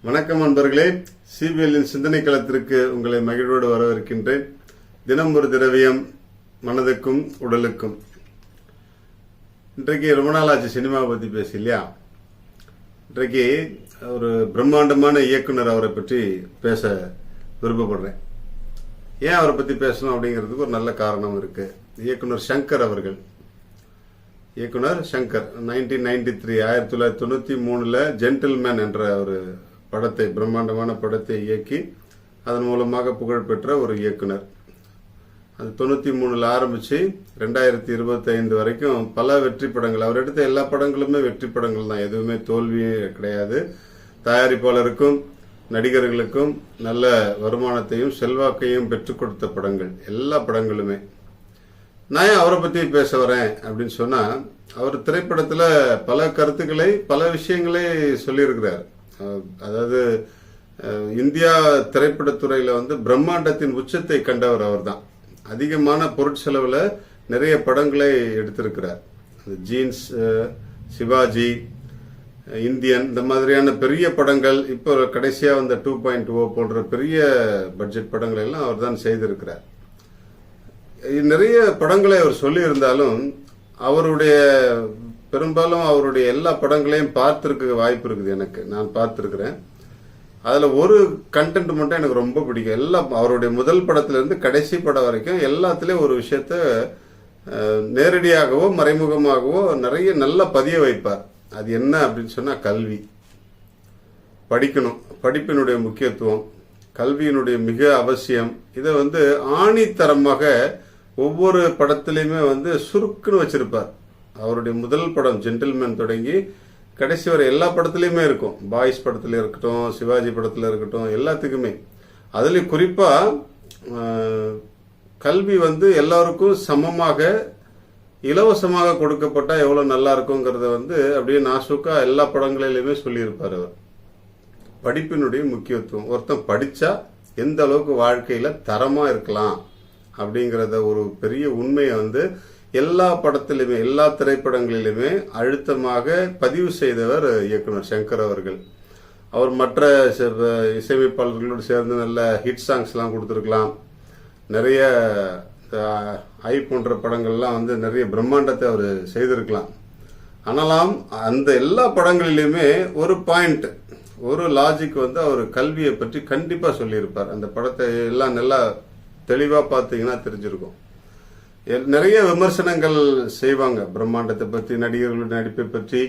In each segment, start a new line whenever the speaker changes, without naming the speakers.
வணக்கம் நண்பர்களே, சிபிஎல்லின் சிந்தனை களத்திற்கு உங்களை மகிழ்வோடு வரவேற்கின்றேன். தினம் ஒரு திரவியம், மனதுக்கும் உடலுக்கும். இன்றைக்கு ரொம்ப நாள் ஆச்சு சினிமாவை பற்றி பேச இல்லையா? இன்றைக்கு ஒரு பிரம்மாண்டமான இயக்குனர் அவரை பற்றி பேச விருப்பப்படுறேன். ஏன் அவரை பற்றி பேசணும் அப்படிங்கிறதுக்கு ஒரு நல்ல காரணம் இருக்கு. இயக்குனர் சங்கர் அவர்கள். இயக்குனர் சங்கர் 1993 ஜென்டில்மேன் என்ற ஒரு படத்தை, பிரம்மாண்டமான படத்தை இயக்கி அதன் மூலமாக புகழ்பெற்ற ஒரு இயக்குனர். அது 93 ஆரம்பிச்சு 2025 வரைக்கும் பல வெற்றி படங்கள். அவர் எடுத்த எல்லா படங்களுமே வெற்றி படங்கள் தான், எதுவுமே தோல்வியே கிடையாது. தயாரிப்பாளருக்கும் நடிகர்களுக்கும் நல்ல வருமானத்தையும் செல்வாக்கையும் பெற்றுக் கொடுத்த படங்கள், எல்லா படங்களுமே. நான் ஏன் அவரை பத்தி பேச வரேன் அப்படின்னு சொன்னா, அவர் திரைப்படத்துல பல கருத்துக்களை, பல விஷயங்களை சொல்லியிருக்கிறார். அதாவது இந்தியா திரைப்படத்துறையில பிரம்மாண்டத்தின் உச்சத்தை கண்டவர் அவர் தான். அதிகமான பொருட்செலவுல நிறைய படங்களை எடுத்திருக்கிறார். ஜீன்ஸ், சிவாஜி, இந்தியன், இந்த மாதிரியான பெரிய படங்கள், இப்போ கடைசியா வந்த 2.0 போன்ற பெரிய பட்ஜெட் படங்கள் எல்லாம் அவர் தான் செய்திருக்கிறார். நிறைய படங்களை அவர் சொல்லி இருந்தாலும் அவருடைய பெரும்பாலும் அவருடைய எல்லா படங்களையும் பார்த்திருக்க வாய்ப்பு இருக்குது. நான் பார்த்திருக்கிறேன். அதுல ஒரு கண்டென்ட் மட்டும் எனக்கு ரொம்ப பிடிக்கும். எல்லாம் அவருடைய முதல் படத்துல இருந்து கடைசி படம் வரைக்கும் எல்லாத்துலயும் ஒரு விஷயத்த நேரடியாகவோ மறைமுகமாகவோ நிறைய நல்ல பதிய வைப்பார். அது என்ன அப்படின்னு சொன்னா, கல்வி. படிக்கணும், படிப்பினுடைய முக்கியத்துவம், கல்வியினுடைய மிக அவசியம். இதை ஆணித்தரமாக ஒவ்வொரு படத்திலையுமே சுருக்குன்னு வச்சிருப்பார். அவருடைய முதல் படம் ஜென்டில்மேன் தொடங்கி கடைசி வரை எல்லா படத்திலையுமே இருக்கும். பாய்ஸ் படத்துல இருக்கட்டும், சிவாஜி படத்துல இருக்கட்டும், எல்லாத்துக்குமே. அதுல குறிப்பா கல்வி எல்லாருக்கும் சமமாக இலவசமாக கொடுக்கப்பட்டா எவ்வளவு நல்லா இருக்குங்கிறத அப்படியே நாசுக்கா எல்லா படங்களிலுமே சொல்லியிருப்பார் அவர். படிப்பினுடைய முக்கியத்துவம், ஒருத்தன் படிச்சா எந்த அளவுக்கு வாழ்க்கையில தரமா இருக்கலாம் அப்படிங்கறத ஒரு பெரிய உண்மையை எல்லா படத்திலுமே, எல்லா திரைப்படங்களிலுமே அழுத்தமாக பதிவு செய்தவர் இயக்குனர் சங்கர் அவர்கள். அவர் மற்ற இசையமைப்பாளர்களோடு சேர்ந்து நல்ல ஹிட் சாங்ஸ் எல்லாம் கொடுத்திருக்கலாம். நிறைய ஐ போன்ற படங்கள்லாம் நிறைய பிரம்மாண்டத்தை அவர் செய்திருக்கலாம். ஆனாலும் அந்த எல்லா படங்களிலுமே ஒரு பாயிண்ட், ஒரு லாஜிக் அவர் கல்வியை பற்றி கண்டிப்பா சொல்லியிருப்பார். அந்த படத்தை எல்லாம் நல்லா தெளிவா பார்த்தீங்கன்னா தெரிஞ்சிருக்கும். நிறைய விமர்சனங்கள் செய்வாங்க பிரம்மாண்டத்தை பற்றி, நடிகர்களுடைய நடிப்பை பற்றி,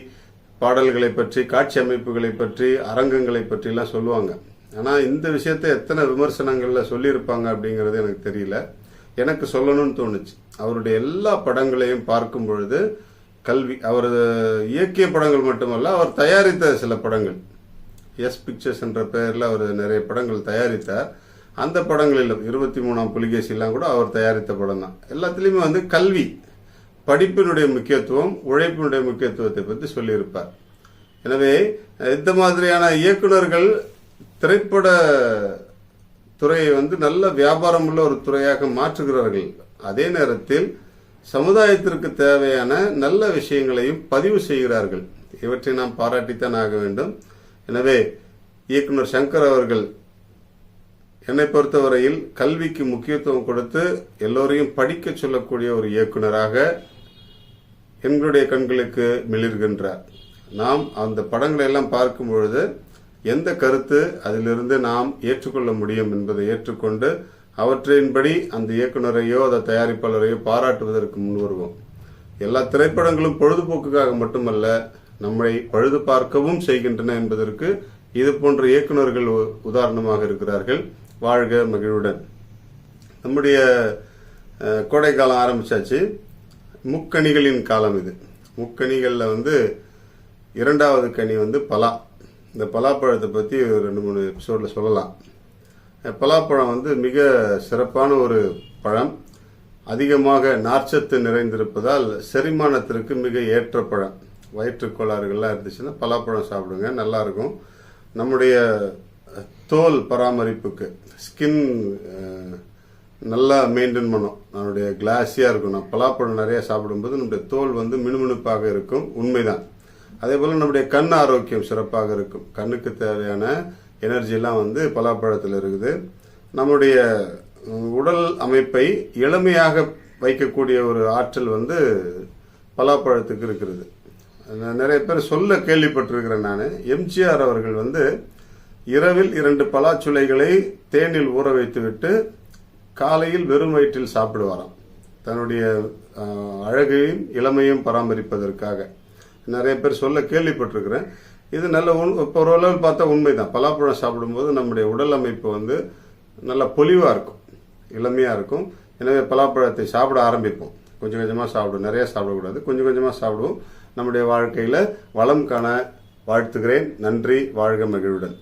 பாடல்களை பற்றி, காட்சி அமைப்புகளை பற்றி, அரங்கங்களை பற்றி எல்லாம் சொல்லுவாங்க. ஆனா இந்த விஷயத்தை எத்தனை விமர்சனங்கள்ல சொல்லியிருப்பாங்க அப்படிங்கறது எனக்கு தெரியல. எனக்கு சொல்லணும்னு தோணுச்சு. அவருடைய எல்லா படங்களையும் பார்க்கும் பொழுது கல்வி, அவர் இயக்கிய படங்கள் மட்டுமல்ல, அவர் தயாரித்த சில படங்கள், எஸ் பிக்சர்ஸ் என்ற பெயர்ல அவர் நிறைய படங்கள் தயாரித்தார். அந்த படங்களிலும் 23ஆம் புலிகேசி எல்லாம் கூட அவர் தயாரித்த படம் தான். எல்லாத்திலுமே கல்வி, படிப்பினுடைய முக்கியத்துவம், உழைப்பினுடைய முக்கியத்துவத்தை பற்றி சொல்லியிருப்பார். எனவே இந்த மாதிரியான இயக்குனர்கள் திரைப்பட துறையை நல்ல வியாபாரம் உள்ள ஒரு துறையாக மாற்றுகிறார்கள். அதே நேரத்தில் சமுதாயத்திற்கு தேவையான நல்ல விஷயங்களையும் பதிவு செய்கிறார்கள். இவற்றை நாம் பாராட்டித்தான் ஆக வேண்டும். எனவே இயக்குனர் சங்கர் அவர்கள் என்னை பொறுத்தவரையில் கல்விக்கு முக்கியத்துவம் கொடுத்து எல்லோரையும் படிக்க சொல்லக்கூடிய ஒரு இயக்குனராக எங்களுடைய கண்களுக்கு மிளிர்கின்றார். நாம் அந்த படங்களை எல்லாம் பார்க்கும் பொழுது எந்த கருத்து அதிலிருந்து நாம் ஏற்றுக்கொள்ள முடியும் என்பதை ஏற்றுக்கொண்டு அவற்றின்படி அந்த இயக்குனரையோ அந்த தயாரிப்பாளரையோ பாராட்டுவதற்கு முன்வருவோம். எல்லா திரைப்படங்களும் பொழுதுபோக்குக்காக மட்டுமல்ல, நம்மை பழுது பார்க்கவும் செய்கின்றன என்பதற்கு இது போன்ற இயக்குனர்கள் உதாரணமாக இருக்கிறார்கள். வாழ்க மகிழ்வுடன். நம்முடைய கோடை காலம் ஆரம்பிச்சாச்சு. முக்கணிகளின் காலம் இது. முக்கணிகள்ல இரண்டாவது கனி பலா. இந்த பலாப்பழத்தை பத்தி 2-3 எபிசோட்ல சொல்லலாம். பலாப்பழம் மிக சிறப்பான ஒரு பழம். அதிகமாக நார்ச்சத்து நிறைந்திருப்பதால் செரிமானத்திற்கு மிக ஏற்ற பழம். வயிற்று கோளாறுகள்லாம் இருந்துச்சுன்னா பலாப்பழம் சாப்பிடுங்க, நல்லா இருக்கும். நம்முடைய தோல் பராமரிப்புக்கு, ஸ்கின் நல்லா மெயின்டைன் பண்ணும், நம்மளுடைய கிளாஸியா இருக்கும். நான் பலாப்பழம் நிறைய சாப்பிடும்போது நம்முடைய தோல் மினுமினுப்பாக இருக்கும். உண்மைதான். அதே போல் நம்முடைய கண் ஆரோக்கியம் சிறப்பாக இருக்கும். கண்ணுக்கு தேவையான எனர்ஜிலாம் வந்து பலாப்பழத்தில் இருக்குது. நம்முடைய உடல் அமைப்பை இளமையாக வைக்கக்கூடிய ஒரு ஆற்றல் வந்து பலாப்பழத்துக்கு இருக்கிறது. நிறைய பேர் சொல்ல கேள்விப்பட்டிருக்கிறேன் நான். எம்ஜிஆர் அவர்கள் வந்து இரவில் 2 பலாச்சுளைகளை தேனில் ஊற வைத்துவிட்டு காலையில் வெறும் வயிற்றில் சாப்பிடுவாராம், தன்னுடைய அழகையும் இளமையும் பராமரிப்பதற்காக. நிறைய பேர் சொல்ல கேள்விப்பட்டிருக்கிறேன். இது நல்ல இப்போ ஓரளவு பார்த்தா உண்மைதான். பலாப்பழம் சாப்பிடும்போது நம்முடைய உடல் அமைப்பு வந்து நல்ல பொலிவாக இருக்கும், இளமையாக இருக்கும். எனவே பலாப்பழத்தை சாப்பிட ஆரம்பிப்போம். கொஞ்சம் கொஞ்சமாக சாப்பிடுவோம், நிறைய சாப்பிடக்கூடாது, கொஞ்சம் கொஞ்சமாக சாப்பிடுவோம். நம்முடைய வாழ்க்கையில் வளம் காண வாழ்த்துகிறேன். நன்றி. வாழ்க மகிழ்வுடன்.